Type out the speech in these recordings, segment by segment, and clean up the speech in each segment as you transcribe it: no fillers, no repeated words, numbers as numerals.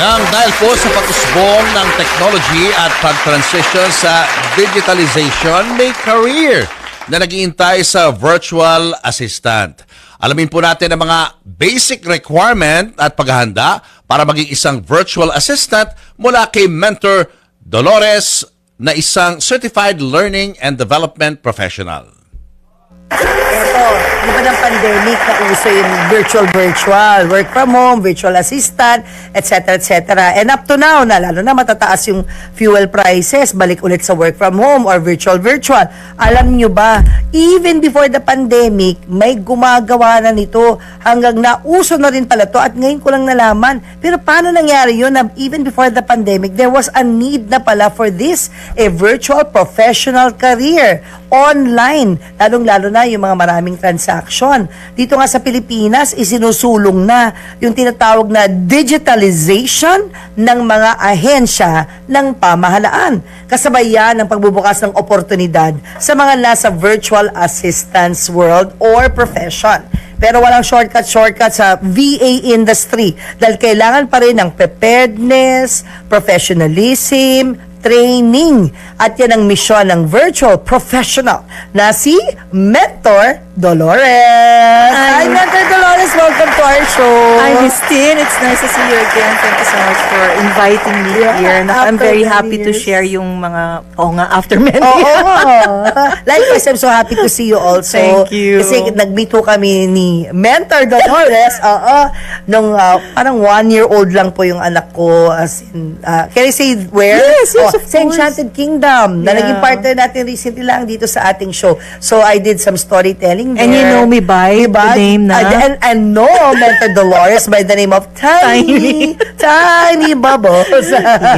Nang dahil po sa pag-usbong ng technology at pag-transition sa digitalization, may career na naghihintay sa virtual assistant. Alamin po natin ang mga basic requirement at paghahanda para maging isang virtual assistant mula kay Mentor Dolores na isang Certified Learning and Development Professional. Ito, di ba ng pandemic na uso yung virtual, work from home, virtual assistant, etc., etc. And up to now, lalo na matataas yung fuel prices, balik ulit sa work from home or virtual. Alam nyo ba, even before the pandemic, may gumagawa na nito hanggang nauso na rin pala to at ngayon ko lang nalaman. Pero paano nangyari yun na even before the pandemic, there was a need na pala for this, a virtual professional career, online, lalong-lalo na yung mga maraming transaction. Dito nga sa Pilipinas, isinusulong na yung tinatawag na digitalization ng mga ahensya ng pamahalaan. Kasabay yan ng pagbubukas ng oportunidad sa mga nasa virtual assistance world or profession. Pero walang shortcut sa VA industry dahil kailangan pa rin ng preparedness, professionalism, training. At yan ang misyon ng virtual professional na si Mentor Dolores. Hi, Mentor Dolores. Welcome to our show. Hi, Miss Tin. It's nice to see you again. Thank you so much for inviting me here. I'm very happy to share yung mga, after many years. Likewise, I'm so happy to see you also. Thank you. Kasi nag-meet ko kami ni Mentor Dolores. Nung parang 1-year-old lang po yung anak ko. As in, can I say where? Yes, of sa Enchanted Kingdom. Na naging partner natin recently lang dito sa ating show. So, I did some storytelling there. And you know me by the name na? And no, Mentor Dolores by the name of Tiny Bubbles.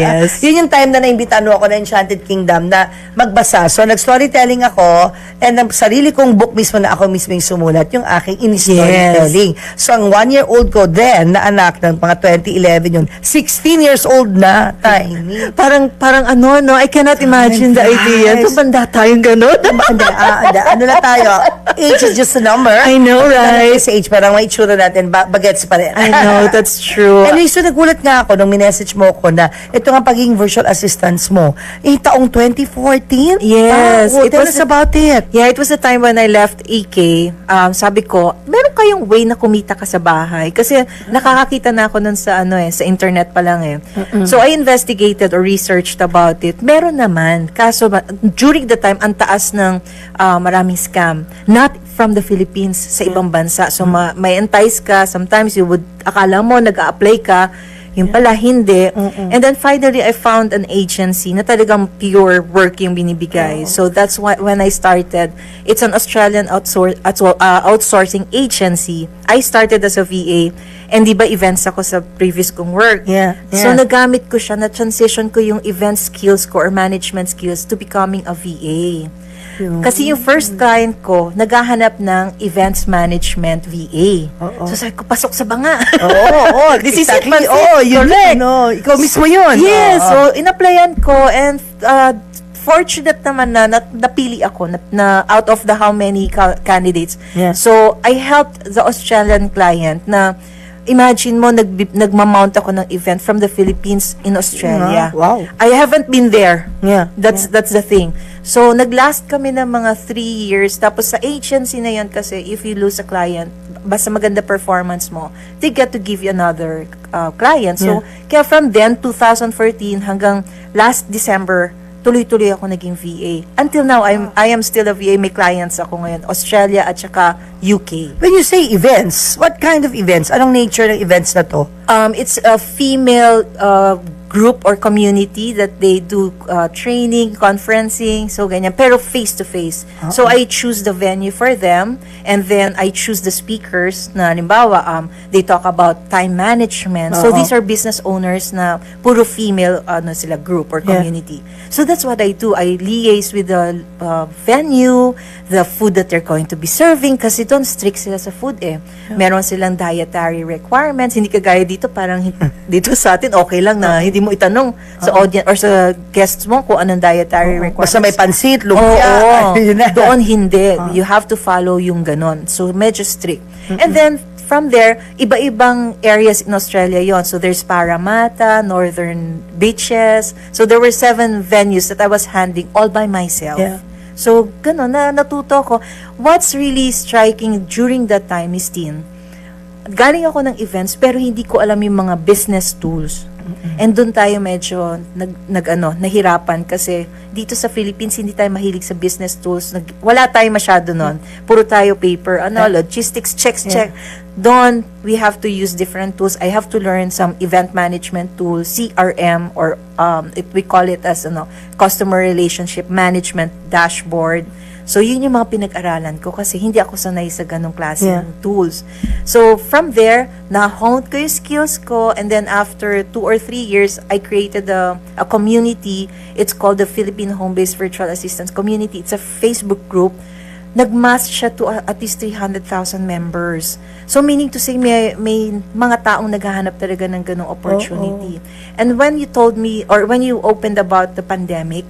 Yes. Yun yung time na naimbitahan ako na Enchanted Kingdom na magbasa. So, nag-storytelling ako and ang sarili kong book mismo na ako mismo yung sumulat, yung aking in-storytelling. Yes. So, ang 1-year-old ko then, na anak ng mga 2011 yun, 16 years old na, Tiny. Parang I cannot imagine the idea. Tumanda tayong gano'n. Ano na tayo? Age is just a number. I know, right? Sa age, parang may itsura natin, bagets pa rin. I know, that's true. Anyway, so nagulat nga ako nung minessage mo ko na ito nga pagiging virtual assistance mo. Taong 2014? Yes. Tell us about it. Yeah, it was the time when I left EK. Sabi ko, meron kayong way na kumita ka sa bahay? Kasi nakakakita na ako nun sa sa internet pa lang eh. So I investigated or researched about it. Meron naman. Kaso during the time, ang taas ng maraming scam. Not from the Philippines, sa ibang bansa. So may entice ka. Sometimes you would, akala mo, nag-a-apply ka. Yung pala, hindi. And then finally, I found an agency na talagang pure work yung binibigay. So that's why when I started, it's an Australian outsourcing agency. I started as a VA. And di ba events ako sa previous kong work. Yeah. So nagamit ko siya, na-transition ko yung event skills ko or management skills to becoming a VA. Kasi yung first client ko, naghahanap ng events management VA. So sabi ko, pasok sa banga. This is it, man. Yun correct. Ikaw mismo yun. Yes, so in-applyan ko and fortunate naman na napili ako na out of the how many candidates. Yeah. So I helped the Australian client na imagine mo, nagmamount ako ng event from the Philippines in Australia. Wow. I haven't been there. Yeah. That's the thing. So, naglast kami ng mga 3 years. Tapos sa agency na yun kasi, if you lose a client, basta maganda performance mo, they get to give you another client. So, kaya from then, 2014 hanggang last December, tuloy-tuloy ako naging VA. Until now, I am still a VA. May clients ako ngayon, Australia at saka UK. When you say events, what kind of events? Anong nature ng events na to? It's a female group or community that they do training, conferencing, so ganyan. Pero face-to-face. So, I choose the venue for them and then I choose the speakers na, halimbawa, they talk about time management. So, these are business owners na puro female sila group or community. So, that's what I do. I liaise with the venue, the food that they're going to be serving kasi doon strict sila sa food eh. Meron silang dietary requirements. Hindi kagaya dito, parang dito sa atin, okay lang na hindi mo itanong sa audience or sa guests mo kung anong dietary requirements. Basta may pansit, lumpia. Doon hindi. You have to follow yung ganon. So, medyo strict. And then, from there, iba-ibang areas in Australia yon. So there's Parramatta, Northern Beaches. So there were 7 venues that I was handling all by myself. Yeah. So, gano'n, natuto ko. What's really striking during that time is, galing ako ng events, pero hindi ko alam yung mga business tools. And doon tayo medyo nahirapan kasi dito sa Philippines hindi tayo mahilig sa business tools. Wala tayo masyado noon. Puro tayo paper, logistics, check. Doon, we have to use different tools. I have to learn some event management tools, CRM, or we call it as customer relationship management dashboard. So, yun yung mga pinag-aralan ko kasi hindi ako sanay sa ganong klase ng tools. So, from there, na-honed ko yung skills ko, and then after 2 or 3 years, I created a community. It's called the Philippine Home-Based Virtual Assistance Community. It's a Facebook group. Nag-mass siya to at least 300,000 members. So, meaning to say, may mga taong naghahanap talaga ng ganong opportunity. And when you told me, or when you opened about the pandemic,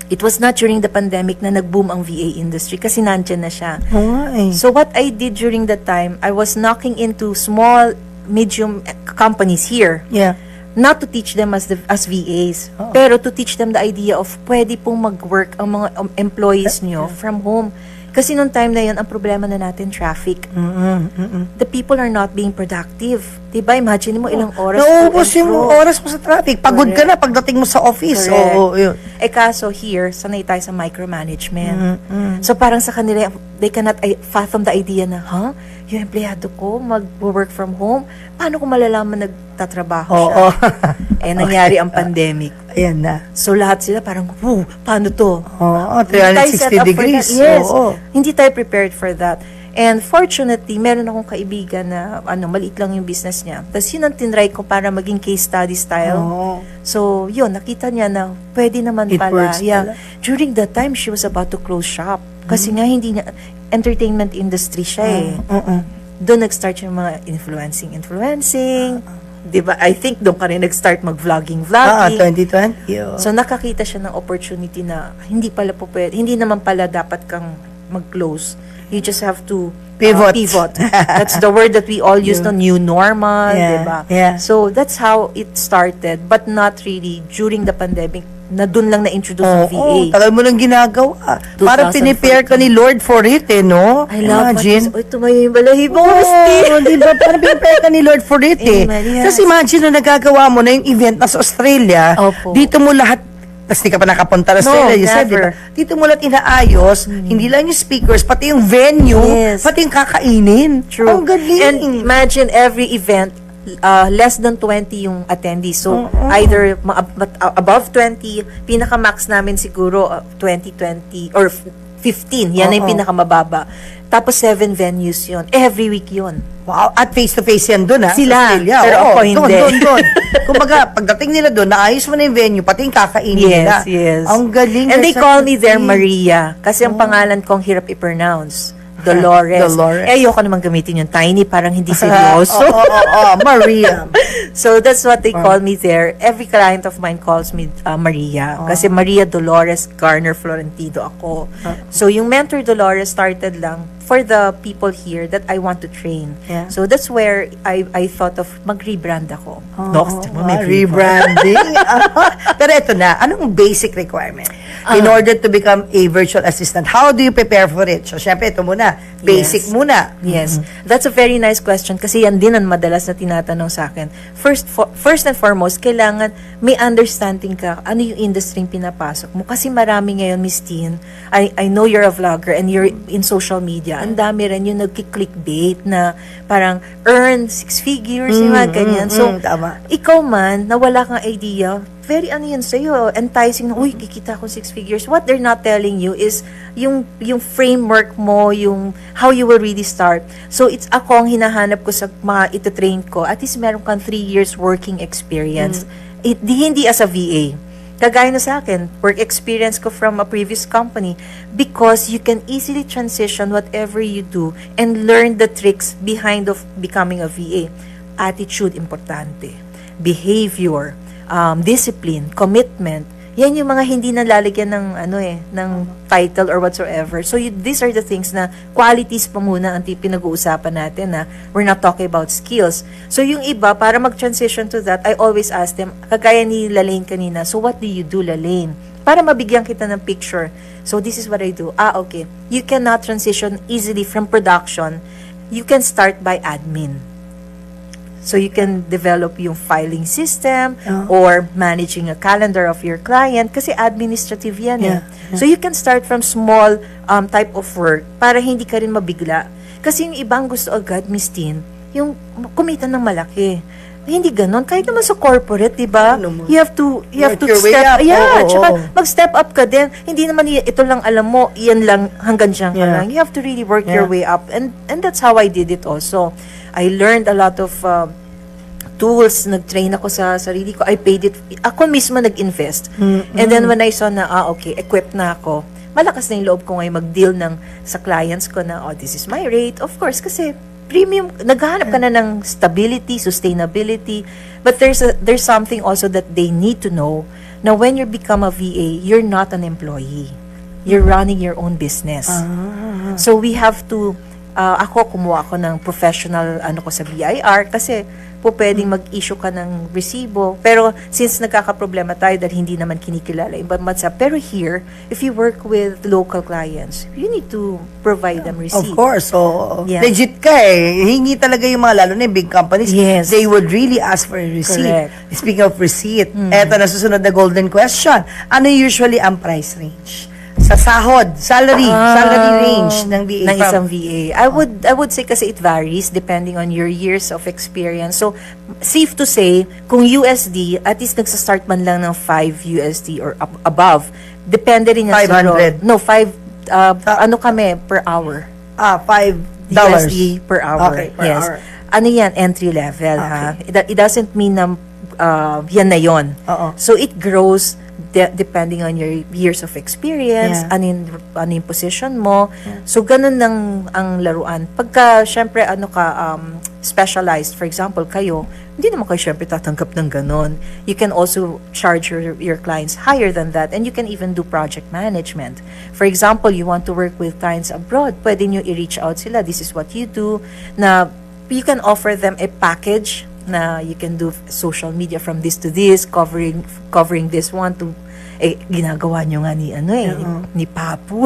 it was not during the pandemic na nag-boom ang VA industry kasi nandyan na siya. So what I did during that time, I was knocking into small, medium companies here. Yeah. Not to teach them as VAs, pero to teach them the idea of pwede pong mag-work ang mga employees nyo from home. Kasi nung time na yun, ang problema na natin, traffic. The people are not being productive. Diba? Imagine mo ilang oras. Naubos yung oras mo sa traffic. Pagod ka na pagdating mo sa office. Yun. Kaso here, sanay tayo sa micromanagement. So parang sa kanila, they cannot fathom the idea na, yung empleyado ko mag-work from home, paano ko malalaman nagtatrabaho siya? Nangyari ang pandemic. Ayan na. So lahat sila parang, paano to? 360 degrees. Yes. Hindi tayo prepared for that. And fortunately, meron akong kaibigan na maliit lang yung business niya. Tapos yun ang tinry ko para maging case study style. So yun, nakita niya na pwede naman It pala. works pala. During that time, she was about to close shop. Kasi nga hindi niya, entertainment industry siya Doon nag-start yung mga influencing. Diba? I think doon ka rin nag-start mag-vlogging. 2020. So nakakita siya ng opportunity na hindi naman pala dapat kang mag-close. You just have to pivot. That's the word that we all use, no new normal, diba? Yeah. So that's how it started, but not really during the pandemic na dun lang na-introduce ang VA. Tagal mo lang ginagawa. Parang 2014. pinipare ka ni Lord for it, no? I love Imagine. it. Tumayo yung balahibo ko, Steve. Diba? Parang pinipare ka ni Lord for it, Amen, yes. Kasi imagine na nagagawa mo na yung event na sa Australia, Opo. dito mo lahat, tapos di ka pa nakapunta na Australia, you said, never. diba? Dito mo lahat inaayos, hindi lang yung speakers, pati yung venue, Yes. pati yung kakainin. True. Ang galing. And imagine every event, less than 20 yung attendees. So, either above 20, pinaka-max namin siguro 20 or 15. Yan na yung pinakamababa. Tapos 7 venues yon. Every week yon. Wow, at face-to-face yan doon, ha? Sila, Australia. pero ako hindi. Doon. Kumbaga, pagdating nila doon, naayos mo na yung venue, pati yung kakainin nila. Yes. Ang galing. And they That's call such me a there thing. Maria. Kasi ang pangalan kong hirap i-pronounce. Dolores. Ayoko naman gamitin yung tiny, parang hindi seryoso. Maria. So that's what they call me there. Every client of mine calls me Maria. Kasi Maria Dolores Garner Florentino ako. So yung Mentor Dolores started lang for the people here that I want to train. Yeah. So that's where I thought of mag-rebrand ako. Rebranding. Pero ito na, anong basic requirement in order to become a virtual assistant? How do you prepare for it? So, syempre, ito muna. Basic muna. Yes. That's a very nice question kasi yan din ang madalas na tinatanong sa akin. First and foremost, kailangan may understanding ka ano yung industry yung pinapasok mo. Kasi marami ngayon, Miss Teen, I know you're a vlogger and you're in social media. Ang dami rin yung nagki-clickbait na parang earn 6 figures, yung mga ganyan. So, tama. ikaw man, na wala kang idea, very ano yan sa'yo, enticing na, uy, kikita ko 6 figures. What they're not telling you is yung framework mo, yung how you will really start. So, it's ako ang hinahanap ko sa mga ito-train ko. At least meron kang 3 years working experience. Hindi as a VA. Kagaya na sa akin, work experience ko from a previous company because you can easily transition whatever you do and learn the tricks behind of becoming a VA. Attitude, importante. Behavior, discipline, commitment, Yan yung mga hindi nalalagyan ng ng title or whatsoever. So these are the things na qualities pa muna ang pinag-uusapan natin, na we're not talking about skills. So yung iba, para mag-transition to that, I always ask them, kagaya ni Lalaine kanina, so what do you do, Lalaine? Para mabigyan kita ng picture. So this is what I do. Okay. You cannot transition easily from production. You can start by admin. So you can develop yung filing system or managing a calendar of your client kasi administrative yan So you can start from small type of work para hindi ka rin mabigla. Kasi yung ibang gusto agad, Miss Tin, yung kumita ng malaki. Hindi ganon. Kahit naman sa corporate, di ba? You have to step up. Tsaka mag-step up ka din. Hindi naman ito lang alam mo, iyan lang, hanggang dyan ka lang. You have to really work your way up. And that's how I did it also. I learned a lot of tools, nag-train ako sa sarili ko. I paid it. Ako mismo nag-invest. And then when I saw na, okay, equipped na ako, malakas na yung loob ko ngayon mag-deal sa clients ko na, this is my rate. Of course, kasi premium, naghahanap ka na ng stability, sustainability. But there's something also that they need to know, na when you become a VA, you're not an employee. You're running your own business. So we have to, ako kumuha ako ng professional ko sa BIR kasi po pwedeng mag-issue ka ng resibo. Pero since nagkakaproblema tayo dahil hindi naman kinikilala ibang bansa, pero here, if you work with local clients, you need to provide them receipt. Of course. So, legit ka Hingi talaga yung mga, lalo na yung big companies. Yes. They would really ask for a receipt. Correct. Speaking of receipt, eto na susunod na golden question. Ano usually ang price range? Sa sahod, salary range ng VA ng isang VA. I would say kasi it varies depending on your years of experience. So, safe to say, kung USD, at least nagsa-start man lang ng 5 USD or above. Depende rin yan 500. No, 5, kami per hour. $5 USD per hour. Okay, per yes. hour. Ano yan? Entry level, ha? It doesn't mean na yan na yon. So, it grows depending on your years of experience, ano yung position mo. So, ganun lang ang laruan. Pagka, syempre, specialized, for example, kayo, hindi naman kayo syempre tatanggap ng ganun. You can also charge your clients higher than that, and you can even do project management. For example, you want to work with clients abroad, pwede nyo i-reach out sila. This is what you do. Na you can offer them a package na you can do social media from this to this, covering this one to ginagawa nyo nga ni Papu.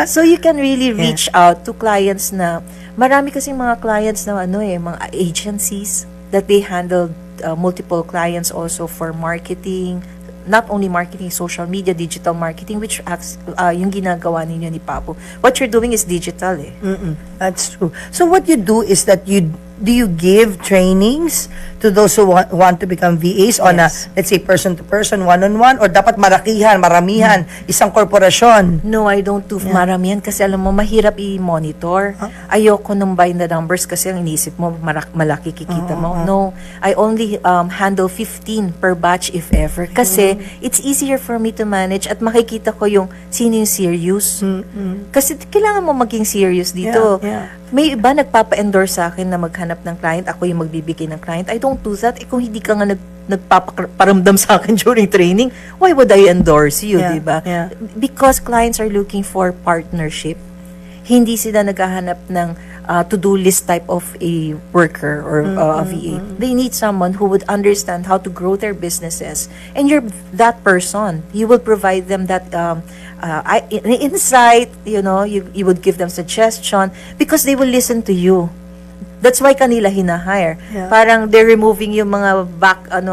So you can really reach out to clients na, marami kasi mga clients na mga agencies that they handle multiple clients also for marketing, not only marketing, social media, digital marketing, which yung ginagawa ninyo ni Papu. What you're doing is digital That's true. So what you do is that do you give trainings to those who want to become VAs on a, let's say, person-to-person, one-on-one, or dapat maramihan, isang korporasyon? No, I don't do maramihan kasi alam mo, mahirap i-monitor. Ayoko nung by the numbers kasi ang inisip mo, malaki kikita mo. No, I only handle 15 per batch if ever. Kasi it's easier for me to manage at makikita ko yung sino yung serious. Kasi kailangan mo maging serious dito. May iba nagpapa-endorse sa akin na maghanap ng client, ako yung magbibigay ng client. I don't do that. Kung hindi ka nga nagpaparamdam sa akin during training, why would I endorse you, diba? Because clients are looking for partnership. Hindi sila naghahanap ng to-do list type of a worker or a VA. They need someone who would understand how to grow their businesses. And you're that person. You will provide them that insight, you would give them suggestion because they will listen to you. That's why kanila hinahire. Parang they're removing yung mga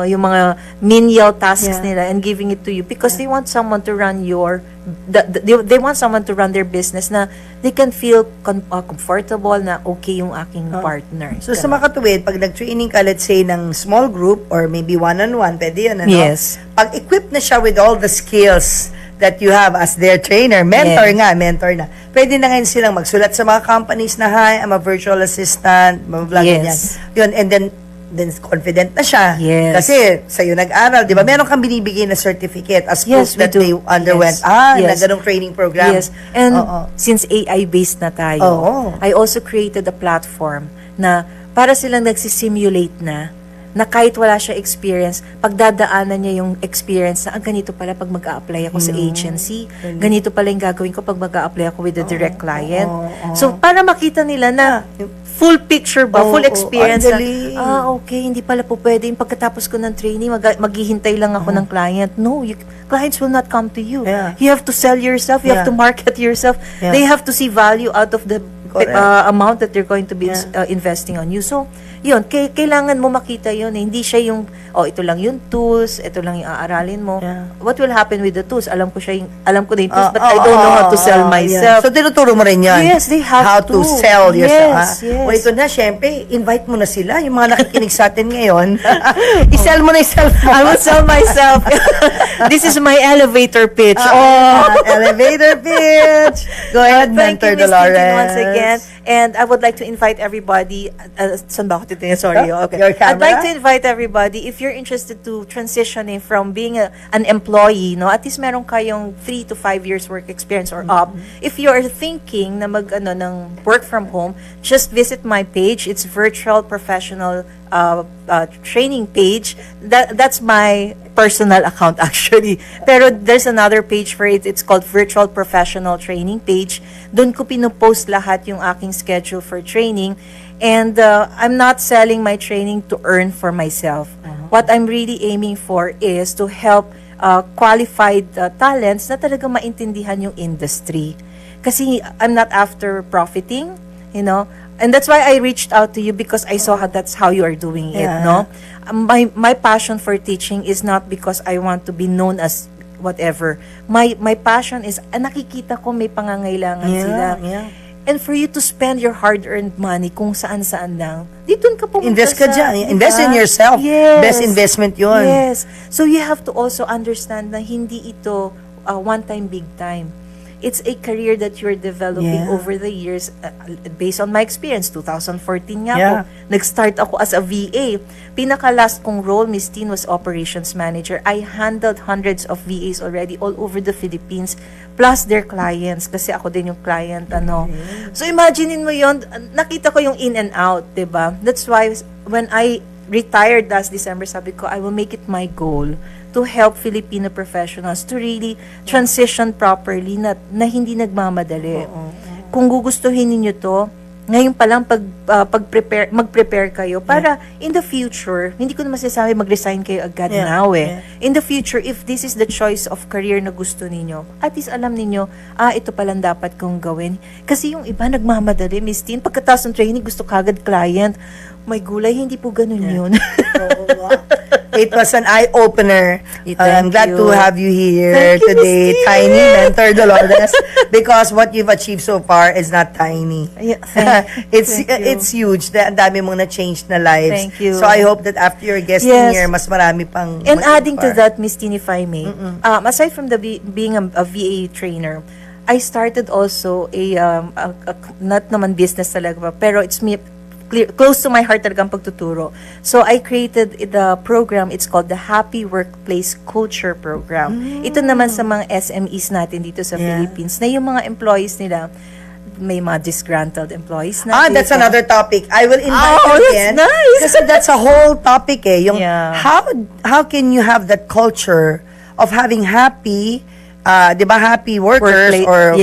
yung mga menial tasks nila and giving it to you because they want someone to run they want someone to run their business na they can feel comfortable na okay yung aking partner. So sa makatuwid, pag nag-training ka, let's say, ng small group or maybe one-on-one, pwede yun, Yes. Pag equipped na siya with all the skills that you have as their trainer, mentor na. Pwede na ngayon silang magsulat sa mga companies na, hi, I'm a virtual assistant, blah, yun, and then confident na siya. Kasi sa'yo nag-aral, di ba? Meron kang binibigay na certificate as proof that they underwent. Na ganong training program. And since AI-based na tayo, I also created a platform na para silang nagsisimulate na na kahit wala siya experience, pagdadaanan niya yung experience na, ganito pala pag mag-a-apply ako sa agency, ganito pala yung gagawin ko pag mag-a-apply ako with a direct client. So, para makita nila na full picture ba, full experience na, okay, hindi pala po pwede. Yung pagkatapos ko ng training, maghihintay lang ako ng client. No, clients will not come to you. Yeah. You have to sell yourself, you have to market yourself. Yeah. They have to see value out of the amount that they're going to be investing on you. So, yun, kailangan mo makita yun. Hindi siya yung, ito lang yung tools, ito lang yung aaralin mo. Yeah. What will happen with the tools? Alam ko na yung tools, but I don't know how to sell myself. So, tinuturo mo rin yan? Yes, they have how to sell yourself. Yes. O ito na, syempre, invite mo na sila, yung mga nakikinig sa atin ngayon. I-sell mo na yung self mo. I will sell myself. This is my elevator pitch. Elevator pitch. Go ahead, Thank Mentor you, Miss Dolores. Tintin, once again. And I would like to invite everybody, saan ba ako titingin? Sorry. Okay. Your camera? I'd like to invite everybody, if you're interested to transitioning from being an employee, no, at least meron kayong 3 to 5 years work experience or up. If you're thinking na ng work from home, just visit my page. It's Virtual Professional Training page. That's my personal account actually. Pero there's another page for it. It's called Virtual Professional Training page. Doon ko pinopost lahat yung aking schedule for training. And I'm not selling my training to earn for myself. What I'm really aiming for is to help qualified talents na talaga maintindihan yung industry. Kasi I'm not after profiting, you know. And that's why I reached out to you, because I saw that's how you are doing it, no? My passion for teaching is not because I want to be known as whatever. My passion is, nakikita ko may pangangailangan sila. Yeah. And for you to spend your hard-earned money kung saan-saan lang, dito ka pumunta Invest ka dyan. diba? Invest in yourself. Yes. Best investment yun. Yes. So you have to also understand na hindi ito one time, big time. It's a career that you're developing over the years, based on my experience. 2014 nga po. Nag-start ako as a VA. Pinaka-last kong role, Miss Teen, was operations manager. I handled hundreds of VAs already all over the Philippines, plus their clients, kasi ako din yung client, So imaginein mo yon, nakita ko yung in and out, diba? That's why when I retired last December, sabi ko, I will make it my goal to help Filipino professionals to really transition properly na hindi nagmamadali. Kung gugustuhin niyo to, ngayon pa lang mag-prepare kayo para in the future, hindi ko na masasabi mag-resign kayo agad now eh. In the future, if this is the choice of career na gusto niyo, at least alam niyo, ito palang dapat kong gawin. Kasi yung iba nagmamadali, Miss Teen, pagkatapos ng training, gusto kagad client. May gulay, hindi po ganun yun. It was an eye-opener. I'm glad to have you here Thank you, today, Miss Teen. Tiny Mentor Dolores, because what you've achieved so far is not tiny. It's huge. Ang dami mong na-change na lives. Thank you. So I hope that after your guesting here, mas marami pang And adding to that, Miss Teen, if I may, aside from being a VA trainer, I started also not naman business talaga, pero it's close to my heart talagang pagtuturo. So, I created the program. It's called the Happy Workplace Culture Program. Ito naman sa mga SMEs natin dito sa Philippines, na yung mga employees nila, may mga disgruntled employees na. That's another topic. I will invite you again. That's nice. Kasi that's a whole topic eh. Yung how can you have that culture of having happy, di ba, happy workers or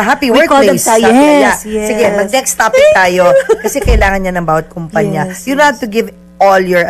happy We call them workplace. yes. Sige, mag-next topic tayo. Kasi kailangan niya ng bawat kumpanya. You don't have to give all your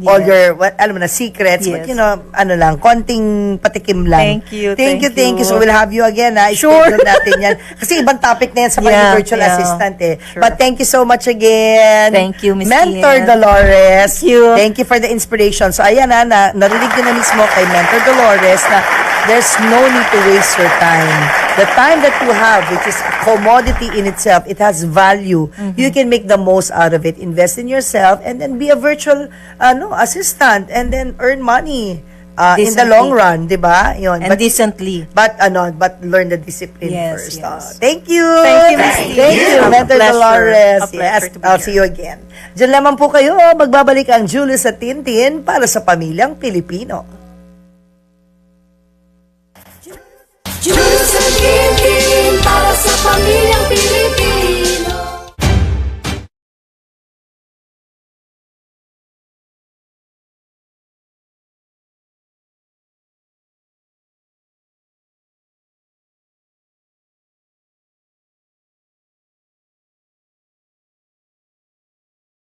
all your alam mo na secrets, but lang, konting patikim lang. Thank you. So we'll have you again, schedule natin yan. Kasi ibang topic na yan sa virtual assistant eh. Sure. But thank you so much again. Thank you, Miss Mentor Tina. Dolores. Thank you for the inspiration. So ayan narinig nyo na mismo kay Mentor Dolores na there's no need to waste your time. The time that you have, which is a commodity in itself, it has value. You can make the most out of it. Invest in yourself and then be a virtual assistant and then earn money in the long run, di ba? Yun. And decently. But learn the discipline first. Yes. Thank you. Thank you, Miss Tina. Thank you, Mentor Dolores. A pleasure to be I'll here. see you again. Diyan lamang po kayo. Magbabalik ang Julius at Tintin para sa Pamilyang Pilipino. Julius and Tintin para sa Pamilyang Pilipino.